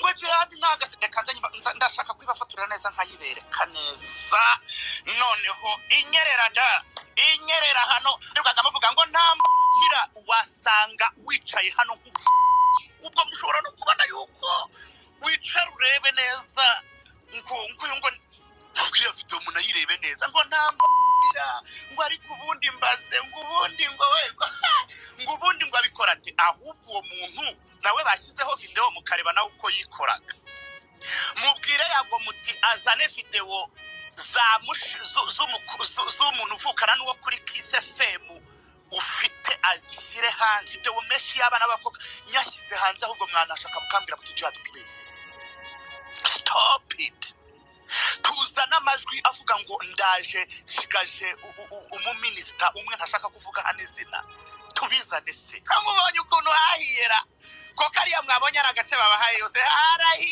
ngo jihad nagaside kanzanye ndashaka kwibafaturira neza nkayibereka neza noneho inyerera hano ndibwaga muvuga ngo ntambira wasanga wicaye hano ubwo mushobora no kubona yuko wicara urebe neza ngo ubwira video umuntu ayirebe neza ngo ntambira ngo ariko ubundi mbaze ngo ubundi ngo ubundi ngo abikora ati ahubwo uwo muntu nawe bashyizeho video mukareba nawe uko yikoraga mubwire yago muti azane video z'umuntu uvukana n'uwo kuri Kiss FM ufite azishyire hanze video meshi y'abana b'abakobwa nyashyize hanze ahubwo mwanashaka mukambira muti jihad please stop it tuzana amajwi avuga ngo ndaje shigaje umuminisita umwe ntashaka kuvuga hano izina tubizane se kamubonye ukuntu hahiyera ko kariya mwabonye ari agace babahaye yose harahiye